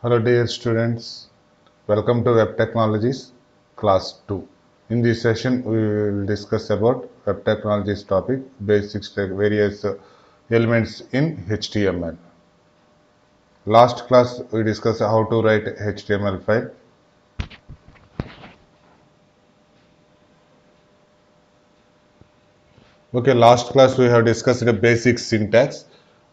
Hello dear students, welcome to Web Technologies class 2. In this session we will discuss about Web Technologies topic, basics, various elements in HTML. Last class we discussed how to write HTML file. Okay, last class we have discussed the basic syntax,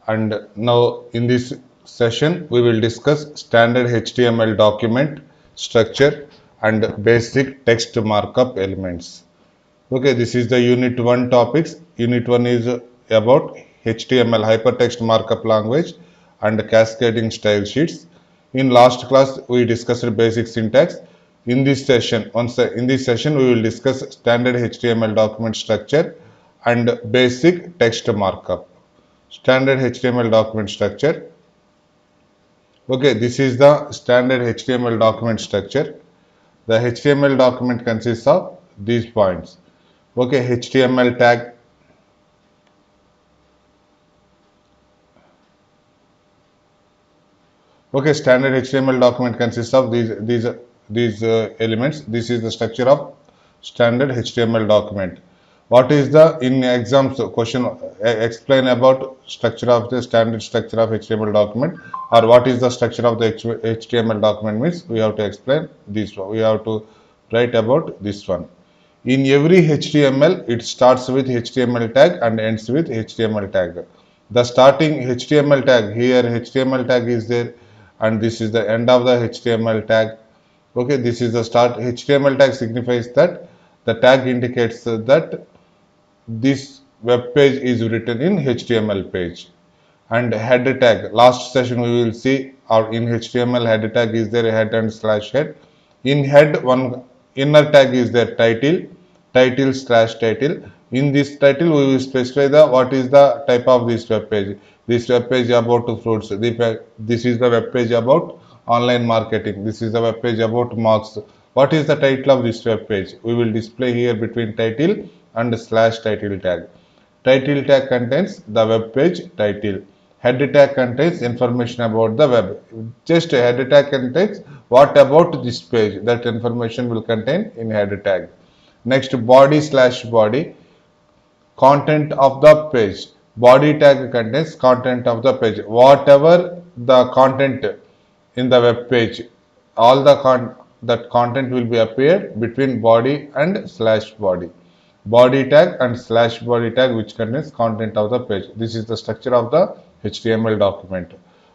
and now in this session we will discuss standard HTML document structure and basic text markup elements. Okay, this is the Unit 1 topics. Unit 1 is about HTML hypertext markup language and cascading style sheets. In last class, we discussed basic syntax. In this session, we will discuss standard HTML document structure and basic text markup. Standard HTML document structure. Okay, this is the standard HTML document structure. The HTML document consists of these points. Okay, HTML tag. Okay, standard HTML document consists of these elements. This is the structure of standard HTML document. What is the in exams question? Explain about structure of the standard structure of HTML document, or what is the structure of the HTML document means we have to explain this one. We have to write about this one. In every HTML, it starts with HTML tag and ends with HTML tag. The starting HTML tag here, HTML tag is there, and this is the end of the HTML tag. Okay, this is the start. HTML tag signifies that the tag indicates that this web page is written in HTML page. And header tag, last session we will see, or in HTML header tag is there, head and slash head. In head, one inner tag is there, title slash title. In this title we will specify the what is the type of this web page. This web page about fruits. This is the web page about online marketing. This is the web page about marks. What is the title of this web page? We will display here between title and slash title tag. Title tag contains the web page title. Header tag contains information about the web. Just header tag contains what about this page. That information will contain in header tag. Next, body slash body, content of the page. Body tag contains content of the page. Whatever the content in the web page, all that content will be appeared between body and slash body. Body tag and slash body tag which contains content of the page. This is the structure of the HTML document.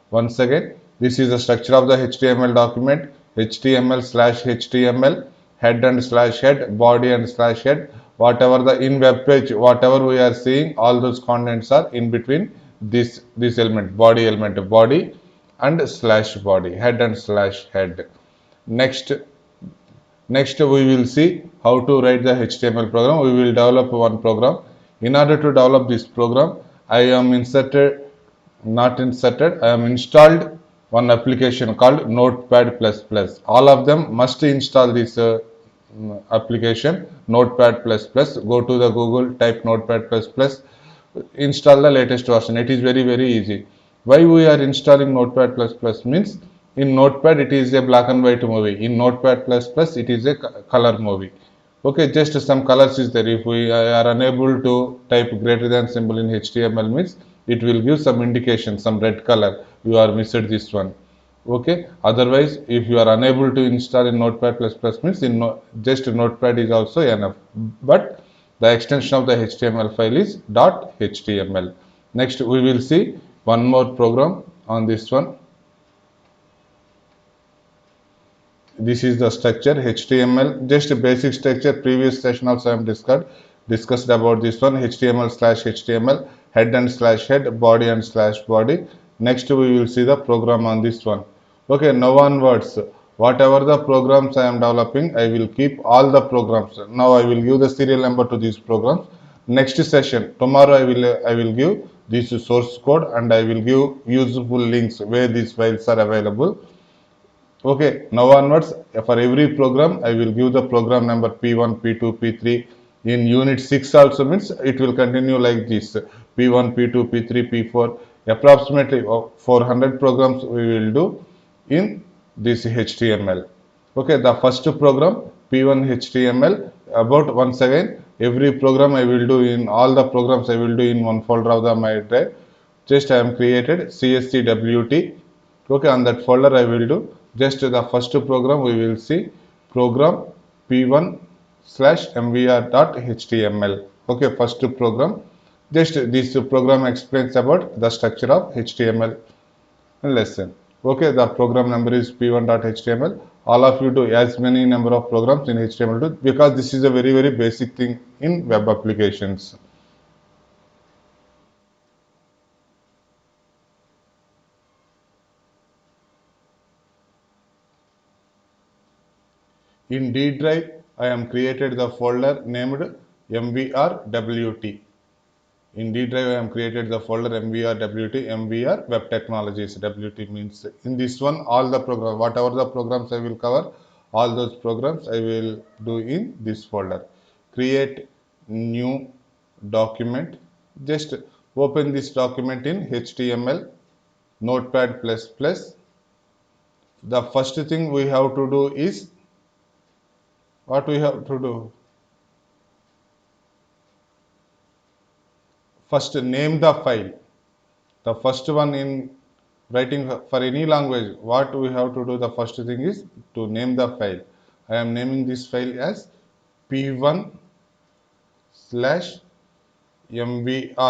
Once again, this is the structure of the HTML document. HTML slash HTML, head and slash head, body and slash head. Whatever the in web page, whatever we are seeing, all those contents are in between this element, body and slash body, head and slash head. Next we will see how to write the HTML program. We will develop one program. In order to develop this program, I am installed one application called Notepad++. All of them must install this application Notepad++. Go to the Google, type Notepad++, install the latest version. It is very easy. Why we are installing Notepad++ means in Notepad it is a black and white movie. In Notepad++ it is a color movie. Okay, just some colors is there. If we are unable to type greater than symbol in HTML means it will give some indication, some red color. You are missed this one. Okay, otherwise if you are unable to install in Notepad++ means just Notepad is also enough. But the extension of the HTML file is .html. Next we will see one more program on this one. This is the structure HTML, just a basic structure. Previous session also I am discussed about this one. HTML slash HTML, head and slash head, body and slash body. Next we will see the program on this one. Okay, now onwards, whatever the programs I am developing, I will keep all the programs. Now I will give the serial number to these programs. Next session, tomorrow I will give this source code and I will give useful links where these files are available. Okay, now onwards, for every program, I will give the program number P1, P2, P3. In unit 6 also means it will continue like this, P1, P2, P3, P4. Approximately 400 programs we will do. in this HTML. Okay, the first program P1 HTML. About once again, every program I will do in all the programs I will do in one folder of the my drive. Just I am created CSCWT. Okay, on that folder I will do just the first program we will see program P1 slash mvr.html. Okay, first program. Just this program explains about the structure of HTML lesson. Okay, the program number is p1.html. All of you do as many number of programs in HTML do because this is a very basic thing in web applications. In D drive, I am created the folder named mvrwt. In D drive, I am created the folder mvrwt, mvr web technologies. WT means in this one all the program, whatever the programs I will cover, all those programs I will do in this folder. Create new document. Just open this document in HTML Notepad++. The first thing we have to do is what we have to do. First name the file. The first one in writing for any language, what we have to do, the first thing is to name the file. I am naming this file as p1 slash mvr.html.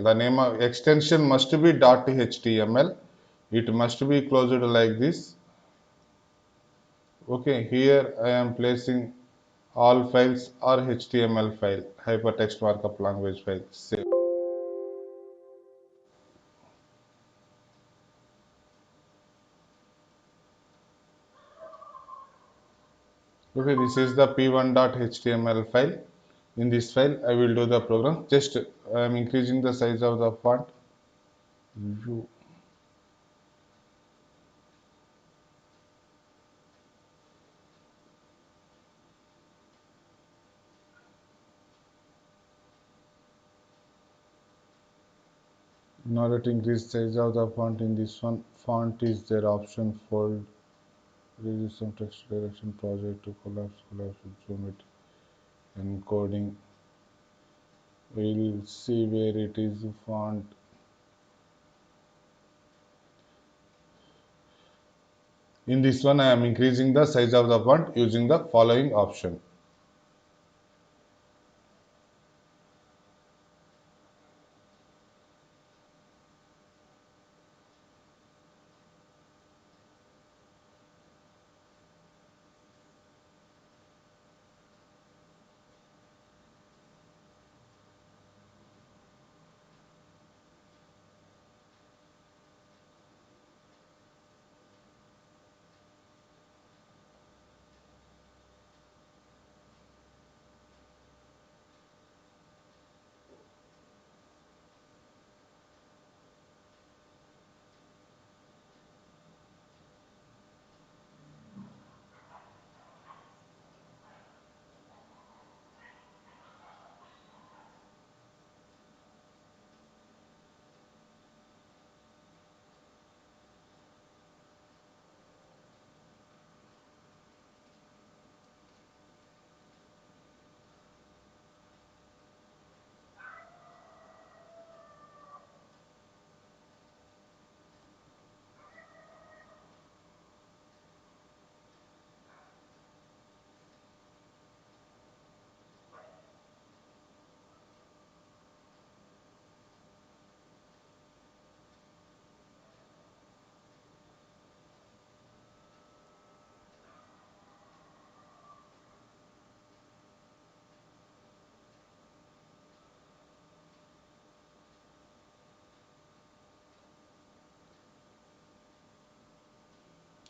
The name of extension must be .html. It must be closed like this. Okay, here I am placing all files are HTML file, hypertext markup language file. Save. Okay, this is the p1.html file. In this file, I will do the program. Just I am increasing the size of the font. In order to increase size of the font in this one, font is there option fold, reduce some text direction project to collapse, zoom it, encoding. We'll see where it is font. In this one, I am increasing the size of the font using the following option.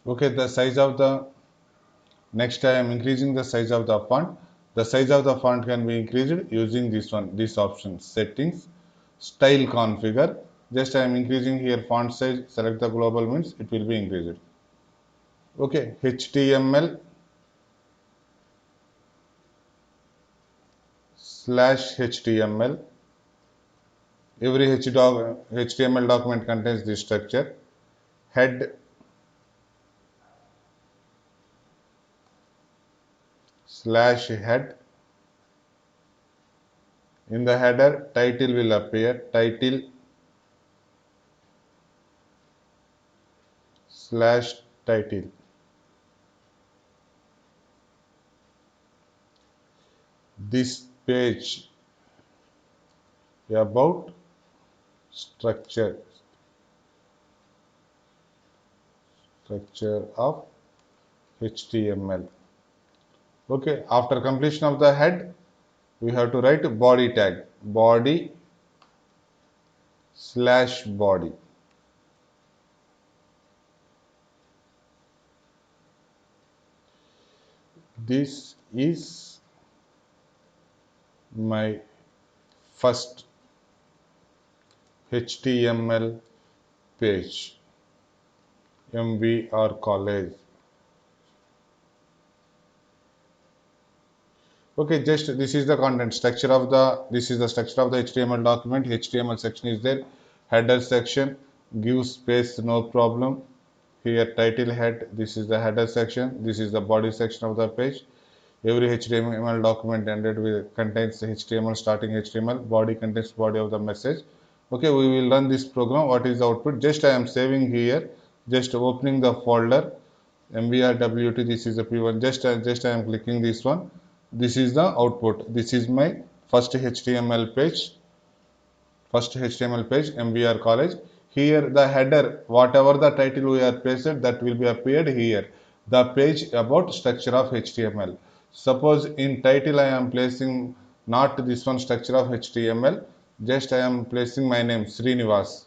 Okay, the size of the next I am increasing the size of the font. The size of the font can be increased using this option settings, style configure. Just I am increasing here font size, select the global means it will be increased. Okay, HTML slash HTML. Every HTML document contains this structure. Head slash head. In the header, title will appear, title slash title. This page about structure of HTML. Okay, after completion of the head, we have to write body tag, body slash body. This is my first HTML page, MVR College. Okay, just this is the content structure of the, this is the structure of the HTML document. HTML section is there, header section, give space, no problem. Here title head, this is the header section, this is the body section of the page. Every HTML document ended with contains HTML, starting HTML, body contains body of the message. Okay, we will run this program. What is the output? Just I am saving here, just opening the folder, MVRWT, this is the P1, just I am clicking this one. This is the output. This is my first HTML page, MVR College. Here the header, whatever the title we are pasted, that will be appeared here. The page about structure of HTML. Suppose in title I am placing not this one structure of HTML, just I am placing my name Srinivas.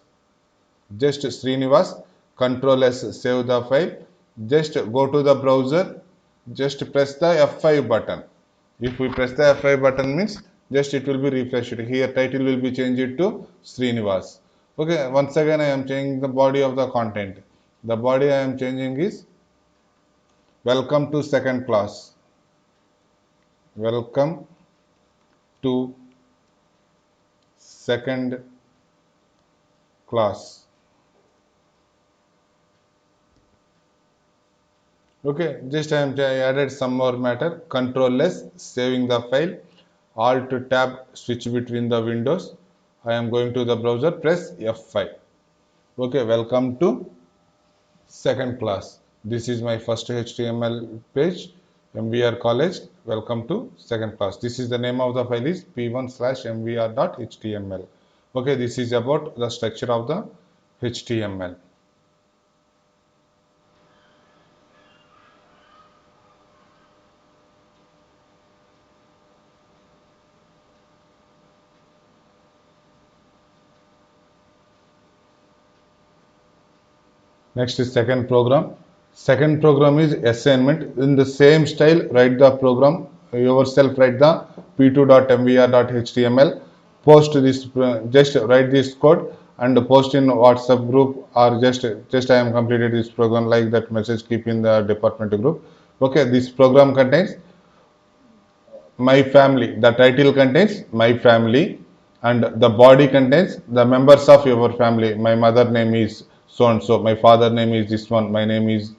Just Srinivas, Control S, save the file. Just go to the browser, just press the F5 button. If we press the F5 button means just it will be refreshed. Here title will be changed to Srinivas. Okay, once again I am changing the body of the content. The body I am changing is welcome to second class. Welcome to second class. Okay, just I added some more matter. Control S, saving the file. Alt tab, switch between the windows. I am going to the browser, press F5. Okay, welcome to second class. This is my first HTML page, MVR College. Welcome to second class. This is the name of the file is p1/mvr.html. Okay, this is about the structure of the HTML. Next is second program. Second program is assignment. In the same style, write the program yourself. Write the p2.mvr.html. Post this, just write this code and post in WhatsApp group, or just I am completed this program, like that message keep in the department group. Okay, this program contains my family. The title contains my family, and the body contains the members of your family. My mother name is so and so, my father name is this one, my name is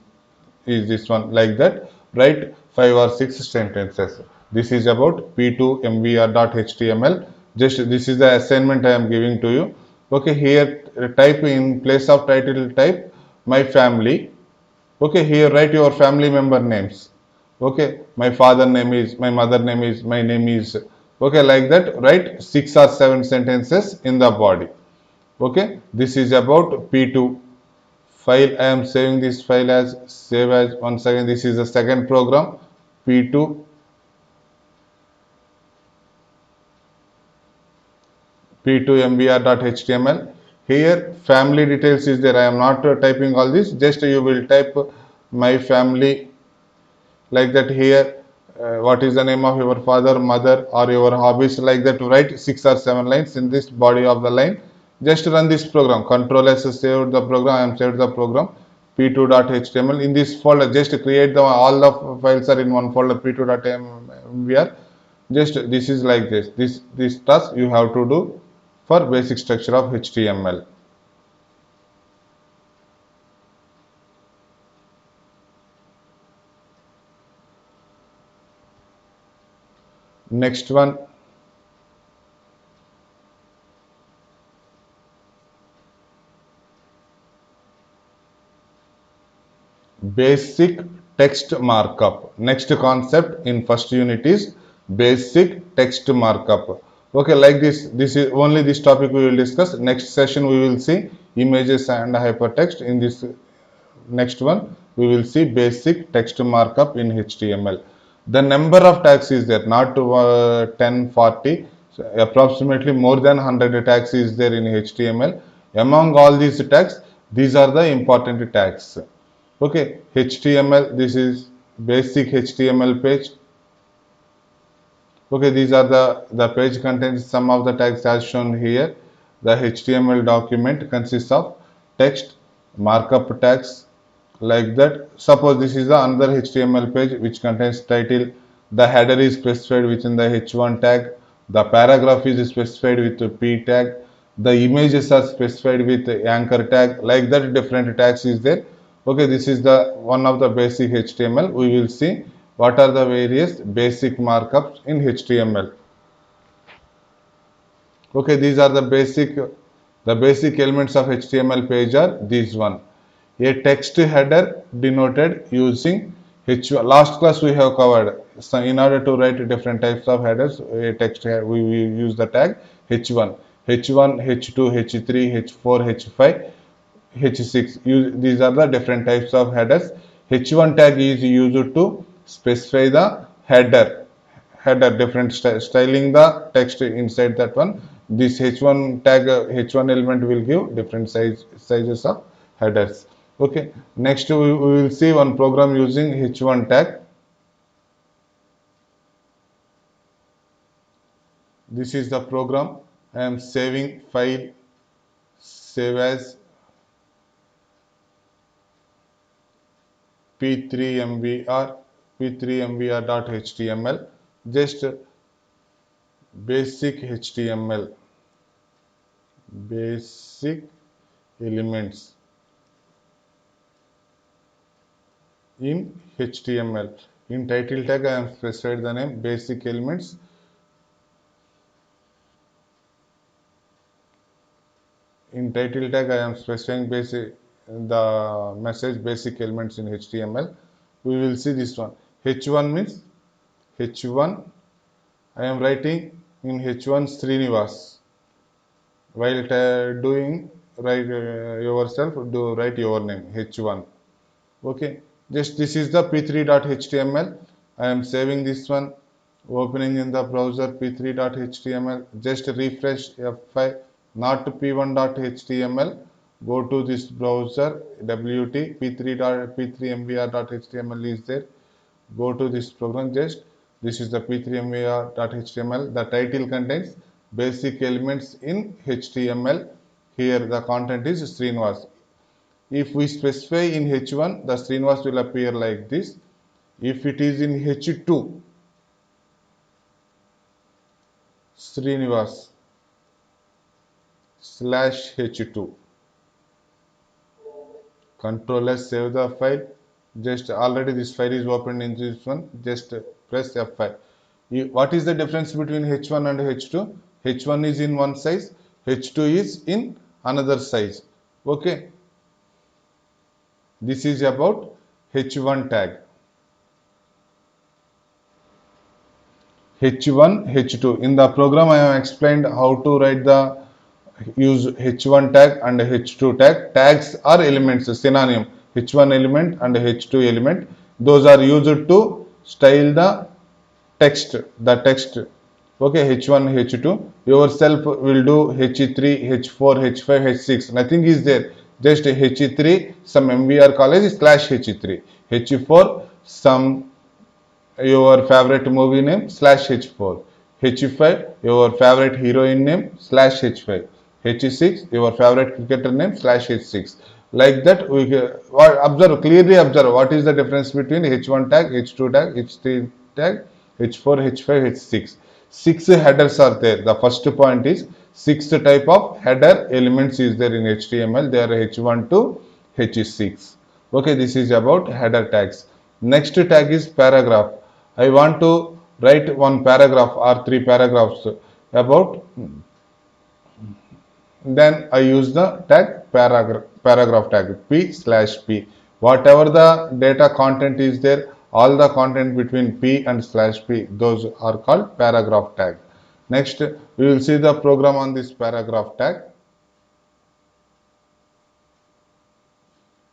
this one, like that. Write 5 or 6 sentences. This is about p2mvr.html. Just this is the assignment I am giving to you. Okay, here type in place of title, type my family. Okay, here write your family member names. Okay, my father name is, my mother name is, my name is. Okay, like that. Write 6 or 7 sentences in the body. Okay, this is about P2 file. I am saving this file as save as. Once again, this is the second program, P2 p2mvr.html. Here family details is there. I am not typing all this. Just you will type my family, like that. Here what is the name of your father, mother, or your hobbies, like that. Write 6 or 7 lines in this body of the line. Just run this program. Control S, saved the program. I am saved the program, p2.html. In this folder, just create the all the files are in one folder, p2.mvr. Just this is like this task you have to do for basic structure of HTML. Next one, basic text markup. Next concept in first unit is basic text markup. Okay, like this is only this topic we will discuss. Next session we will see images and hypertext. In this next one we will see basic text markup in HTML. The number of tags is there, not 10, 40, so approximately more than 100 tags is there in HTML. Among all these tags, these are the important tags. Okay, HTML, this is basic HTML page. Okay, these are the page contains some of the tags as shown here. The HTML document consists of text, markup tags, like that. Suppose this is the another HTML page which contains title. The header is specified within the H1 tag. The paragraph is specified with the P tag. The images are specified with the anchor tag. Like that, different tags is there. Okay, this is the one of the basic HTML. We will see what are the various basic markups in HTML. Okay, these are the basic elements of HTML page are these one. A text header denoted using H1. Last class we have covered. So in order to write different types of headers, a text we use the tag H1, H1, H2, H3, H4, H5, H6. These are the different types of headers. H1 tag is used to specify the header different styling the text inside that one. This H1 tag, H1 element will give different sizes of headers. Okay, next we will see one program using H1 tag. This is the program. I am saving file, save as p3mbr, p3mbr.html, just basic HTML, basic elements in HTML. In title tag I am specified the name basic elements. In title tag I am specifying the message basic elements in HTML. We will see this one. H1 means H1. I am writing in H1 Srinivas. While doing write yourself, do write your name H1. Okay, just this is the p3.html. I am saving this one, opening in the browser p3.html. Just refresh F5, not p1.html. Go to this browser wt p3mbr.html is there. Go to this program. Just this is the p3mbr.html. The title contains basic elements in HTML. Here the content is Srinivas. If we specify in H1, the Srinivas will appear like this. If it is in H2, Srinivas /H2. Control S, save the file. Just already this file is opened in this one. Just press F5. What is the difference between H1 and H2? H1 is in one size, H2 is in another size. Okay. This is about H1 tag. H1, H2. In the program, I have explained how to write the use H1 tag and H2 tag. Tags are elements, synonym. H1 element and H2 element. Those are used to style the text. Okay, H1, H2. Yourself will do H3, H4, H5, H6. Nothing is there. Just H3, some MVR college /H3. H4, some your favorite movie name /H4. H5, your favorite heroine name /H5. H6, your favorite cricketer name /H6. Like that, we clearly observe what is the difference between H1 tag, H2 tag, H3 tag, H4, H5, H6. Six headers are there. The first point is six type of header elements is there in HTML. They are H1 to H6. Okay, this is about header tags. Next tag is paragraph. I want to write one paragraph or three paragraphs about, then I use the tag paragraph tag p/p. Whatever the data content is there, all the content between p and slash p, those are called paragraph tag. Next, we will see the program on this paragraph tag.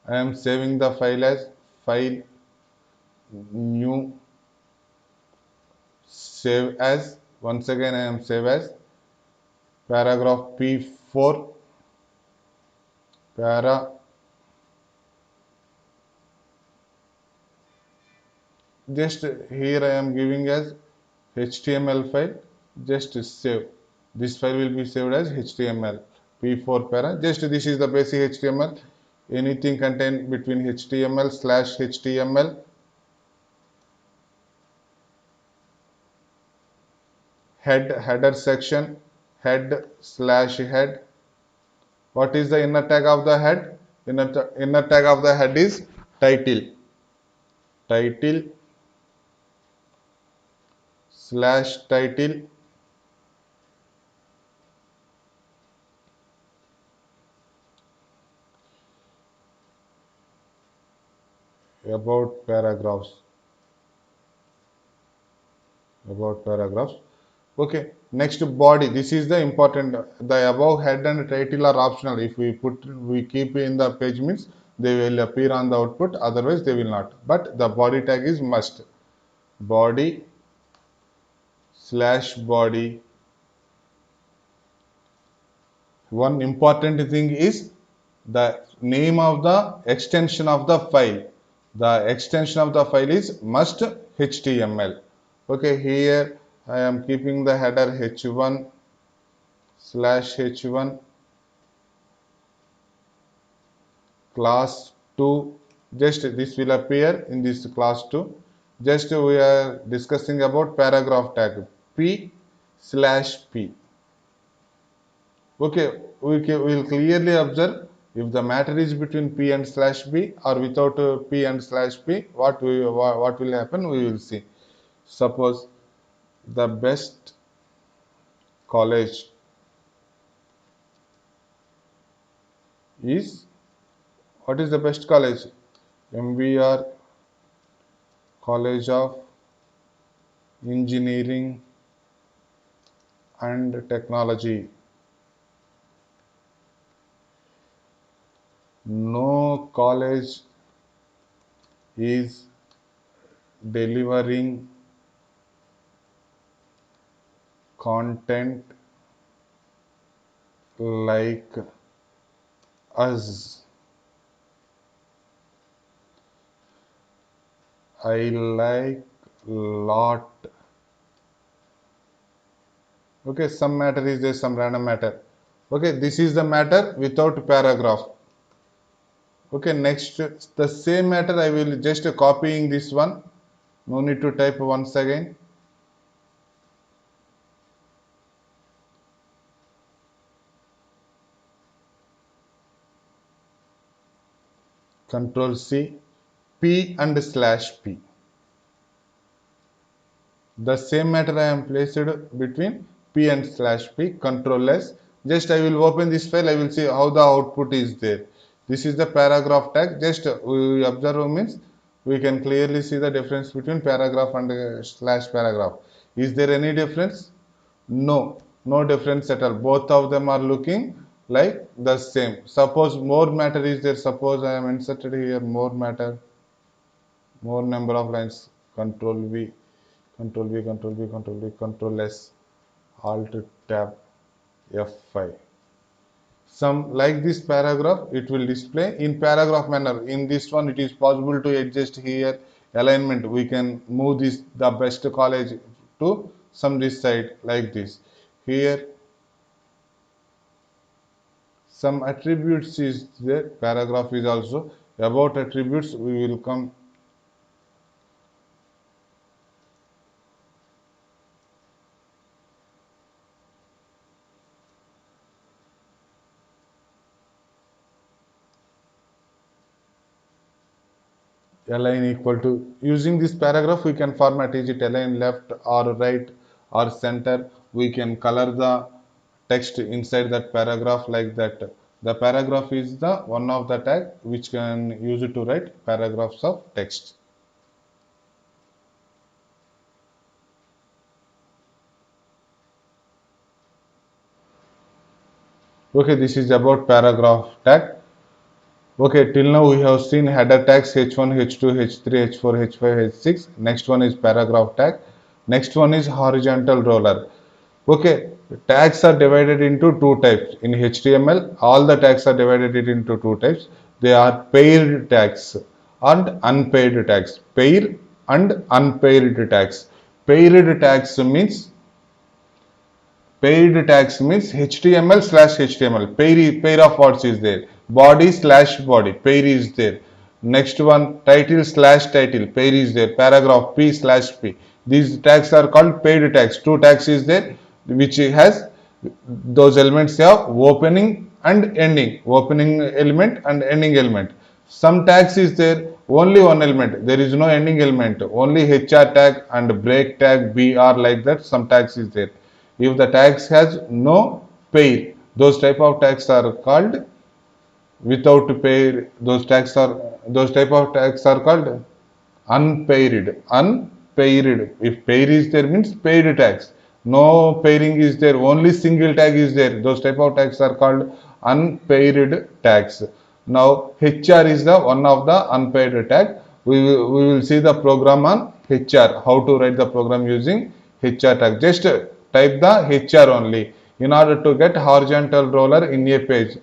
I am saving the file as file new save as. Once again, I am save as paragraph p4 para. Just here I am giving as HTML file. Just save. This file will be saved as HTML p4 para. Just this is the basic HTML. Anything contained between HTML slash HTML header section head slash head. What is the inner tag of the head? Inner tag of the head is title. Title slash title about paragraphs. About paragraphs. Okay, next body. This is the important. The above head and title are optional. If we keep in the page means they will appear on the output. Otherwise, they will not. But the body tag is must. Body slash body. One important thing is the name of the extension of the file. The extension of the file is must HTML. Okay, here I am keeping the header h1 slash h1 class 2. Just this will appear in this class 2. Just we are discussing about paragraph tag p slash p. Okay, we will clearly observe if the matter is between p and slash p or without p and slash p, what will happen, we will see. Suppose the best college is, what is the best college? MBR College of Engineering and Technology. No college is delivering content like us. I like lot. Okay, some matter is there, some random matter. Okay, this is the matter without paragraph. Okay, next the same matter I will just copying this one. No need to type once again. Control C, P and slash P. The same matter I am placed between P and slash P, Control S. Just I will open this file, I will see how the output is there. This is the paragraph tag. Just we observe means we can clearly see the difference between paragraph and slash paragraph. Is there any difference? No, no difference at all. Both of them are looking like the same. Suppose more matter is there. Suppose I am inserted here more matter, more number of lines. Control V, Control V, Control V, Control V, Control S, Alt Tab F5. Some like this paragraph, it will display in paragraph manner. In this one, it is possible to adjust here alignment. We can move this the best college to some this side like this. Here some attributes is there. Paragraph is also about attributes. We will come. align equal to, using this paragraph we can format, is it align left or right or center. We can color the text inside that paragraph like that. The paragraph is the one of the tag which can use it to write paragraphs of text. Okay, this is about paragraph tag. Okay, till now we have seen header tags H1, H2, H3, H4, H5, H6. Next one is paragraph tag. Next one is horizontal roller. Okay, tags are divided into two types. In HTML, all the tags are divided into two types. They are paired tags and unpaired tags. Pair and unpaired tags. Paired tags means Paired tags means HTML slash HTML. Pair of words is there. Body slash body. Pair is there. Next one, title slash title. Pair is there. Paragraph P slash P. These tags are called paired tags. Two tags is there, which has those elements have opening and ending. Opening element and ending element. Some tags is there, only one element. There is no ending element. Only HR tag and break tag, BR like that. Some tags is there. If the tags has no pair, those type of tags are called without pair. Those type of tags are called unpaired. Unpaired. If pair is there means paired tags. No pairing is there. Only single tag is there. Those type of tags are called unpaired tags. Now HR is the one of the unpaired tag. We will see the program on HR. How to write the program using HR tag. Just type the HR only in order to get horizontal roller in a page.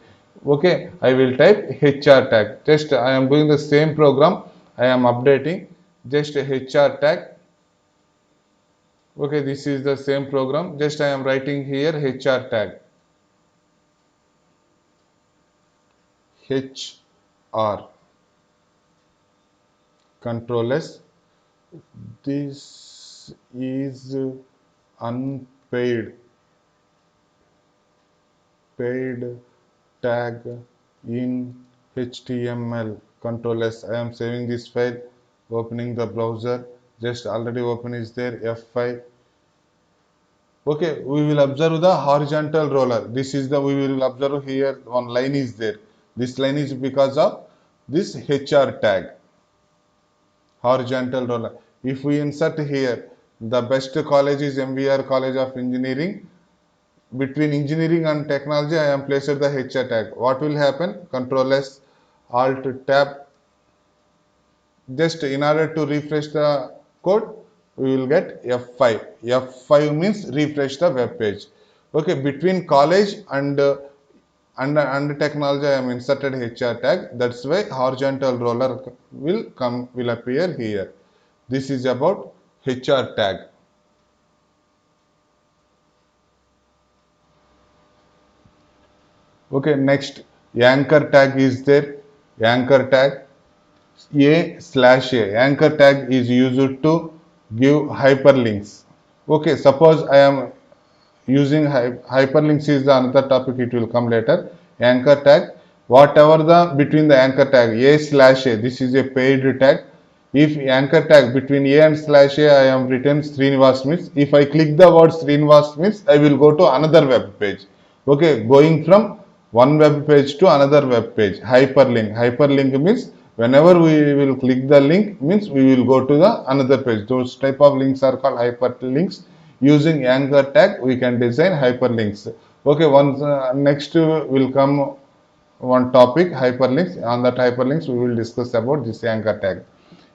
Okay, I will type HR tag. Just I am doing the same program. I am updating just HR tag. Okay, this is the same program. Just I am writing here HR tag. HR. Control S. This is unpaid paid tag in HTML. Control S. I am saving this file, opening the browser. Just already open is there, F5. Okay, we will observe the horizontal roller. This is the, we will observe here one line is there. This line is because of this HR tag, horizontal roller. If we insert here, the best college is MVR College of Engineering. Between engineering and technology, I am placed the HR tag. What will happen? Control S, Alt Tab. Just in order to refresh the code, we will get F5. F5 means refresh the web page. Okay, between college and technology, I am inserted HR tag. That's why horizontal roller will appear here. This is about HR tag. Okay, next anchor tag is there. Anchor tag A/A. Anchor tag is used to give hyperlinks. Okay, suppose I am using hyperlinks is the another topic, it will come later. Anchor tag, whatever the between the anchor tag A/A, this is a paid tag. If anchor tag between A and slash A I am written Srinivas Smith, if I click the word Srinivas Smith, I will go to another web page. Okay, going from one web page to another web page. Hyperlink means whenever we will click the link means we will go to the another page. Those type of links are called hyperlinks. Using anchor tag we can design hyperlinks. Okay, once next will come one topic, hyperlinks. On that hyperlinks we will discuss about this anchor tag.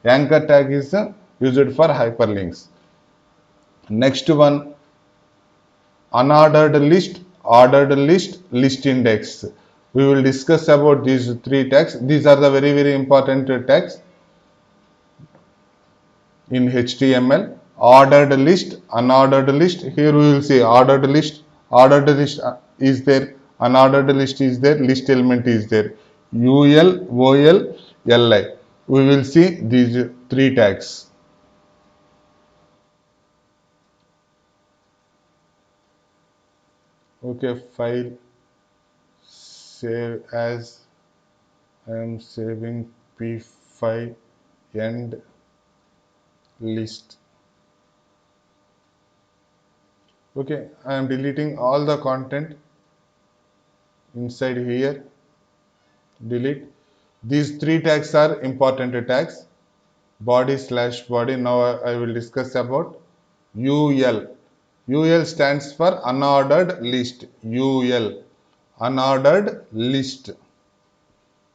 Anchor tag is used for hyperlinks. Next one, unordered list, ordered list, list index. We will discuss about these three tags. These are the very important tags in HTML. Ordered list, unordered list. Here we will see ordered list is there, unordered list is there, list element is there. UL, OL, LI. We will see these three tags. Okay, file save as. I am saving P5 end list. Okay, I am deleting all the content inside here. Delete. These three tags are important tags. Body slash body. Now I will discuss about UL. UL stands for unordered list. UL. Unordered list.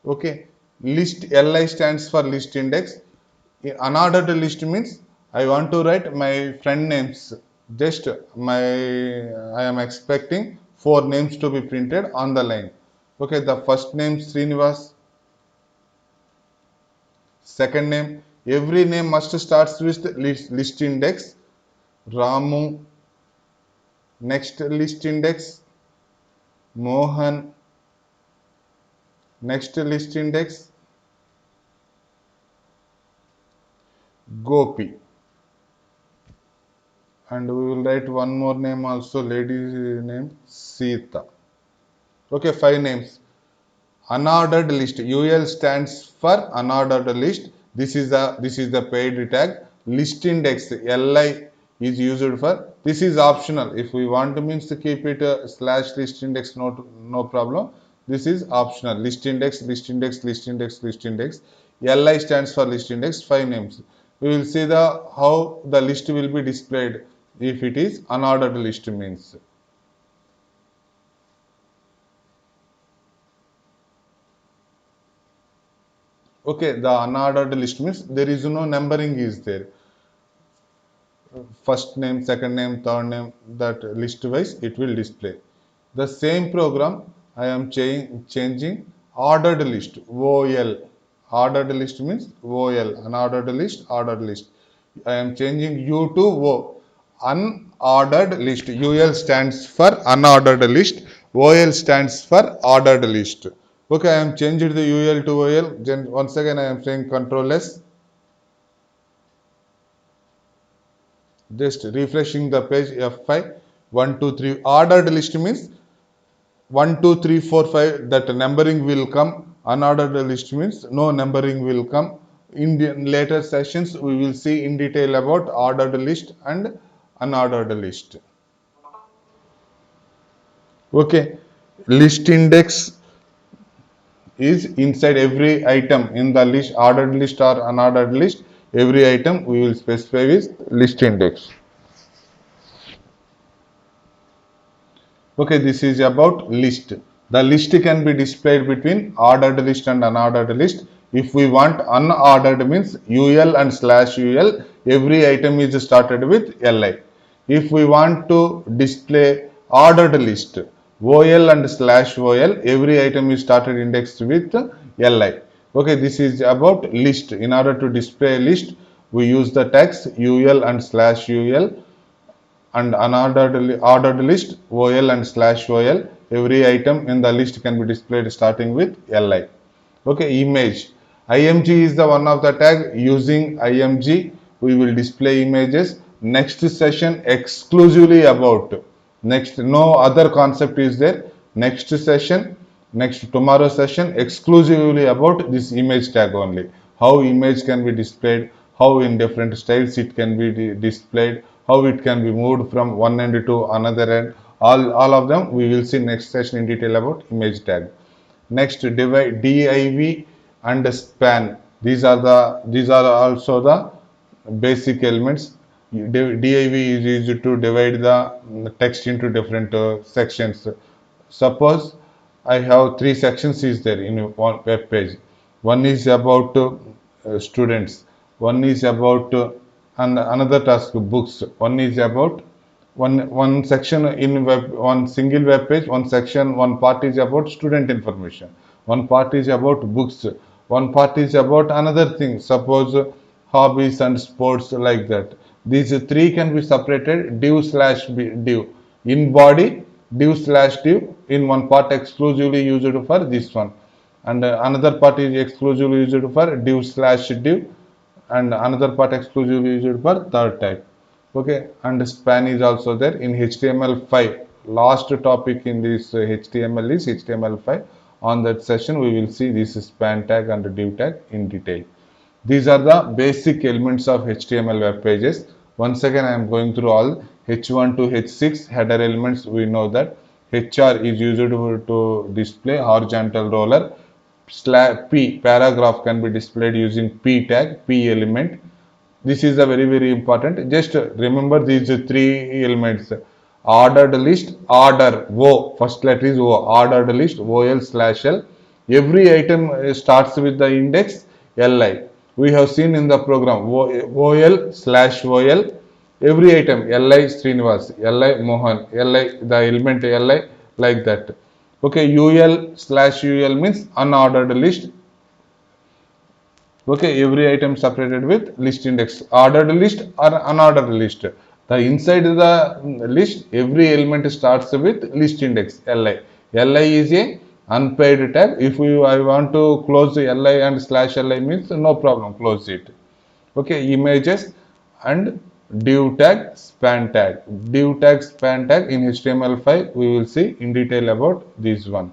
Okay. List LI stands for list index. Unordered list means I want to write my friend names. Just I am expecting four names to be printed on the line. Okay, the first name Srinivas, second name, every name must start with list index. Ramu, next list index. Mohan, next list index. Gopi. And we will write one more name also, lady name Sita. Okay, five names. Unordered list. UL stands for unordered list. This is the paid tag. List index LI is used for. This is optional. If we want to means to keep it slash list index, no problem. This is optional. List index, list index, list index, list index. LI stands for list index. Five names. We will see the how the list will be displayed if it is unordered list means. Okay, the unordered list means there is no numbering is there. First name, second name, third name, that list wise it will display. The same program I am changing ordered list, OL. Ordered list means OL, unordered list, ordered list. I am changing U to O. Unordered list. UL stands for unordered list. OL stands for ordered list. Okay, I am changed the UL to OL. Then once again I am saying Control S. Just refreshing the page F5. 1, 2, 3. Ordered list means 1, 2, 3, 4, 5. That numbering will come. Unordered list means no numbering will come. In the later sessions, we will see in detail about ordered list and unordered list. Okay, list index is inside every item in the list, ordered list or unordered list. Every item we will specify with list index. Okay, this is about list. The list can be displayed between ordered list and unordered list. If we want unordered means UL and slash UL, every item is started with LI. If we want to display ordered list, OL and slash OL, every item is started indexed with LI. Okay, this is about list. In order to display a list, we use the tags UL and slash UL, and ordered list OL and slash OL. Every item in the list can be displayed starting with LI. Okay, image. IMG is the one of the tag. Using IMG, we will display images. Next session exclusively about. Next, no other concept is there. Next session, next tomorrow session exclusively about this image tag only. How image can be displayed, how in different styles it can be displayed, how it can be moved from one end to another end. All of them we will see next session in detail about image tag. Next, divide div and span. These are also the basic elements. Div is used to divide the text into different sections. Suppose I have three sections is there in one web page. One is about students. One is about and another task books. One is about one section in one single web page. One section, one part is about student information. One part is about books. One part is about another thing. Suppose hobbies and sports like that. These three can be separated div slash div. In body, div slash div. In one part exclusively used for this one, and another part is exclusively used for div slash div, and another part exclusively used for third type. Okay, and span is also there in HTML5. Last topic in this HTML is HTML5. On that session, we will see this span tag and div tag in detail. These are the basic elements of HTML web pages. Once again, I am going through all H1 to H6 header elements. We know that HR is used to display horizontal roller. P paragraph can be displayed using P tag, P element. This is a very important. Just remember these three elements. Ordered list, order, O. First letter is O. Ordered list, OL slash L. Every item starts with the index LI. We have seen in the program OL slash OL. Every item LI Srinivas, LI Mohan, LI the element LI like that. Okay, UL slash UL means unordered list. Okay, every item separated with list index, ordered list or unordered list. The inside the list, every element starts with list index Li. Li is a unpaired tag. If I want to close the Li and slash Li means no problem, close it. Okay, images and div tag, span tag. Div tag, span tag in HTML5 we will see in detail about this one.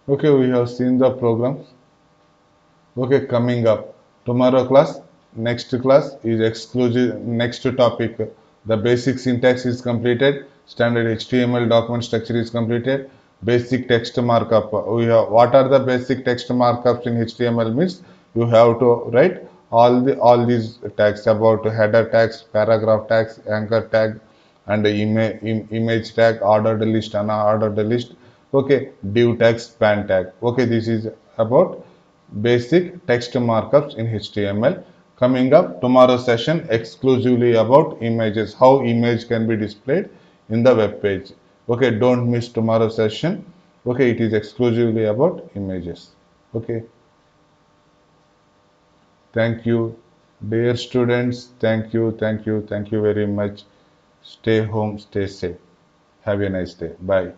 Okay, we have seen the program. Okay, coming up tomorrow class is exclusive. Next topic, the basic syntax is completed. Standard HTML document structure is completed. Basic text markup. We have what are the basic text markups in HTML means you have to write all these tags about header tags, paragraph tags, anchor tag, and the image tag, ordered list, unordered list. Okay, div tag, span tag. Okay, this is about basic text markups in HTML. Coming up tomorrow session exclusively about images, how image can be displayed in the web page. Okay, don't miss tomorrow session. Okay, it is exclusively about images. Okay, thank you, dear students. Thank you very much. Stay home, stay safe. Have a nice day. Bye.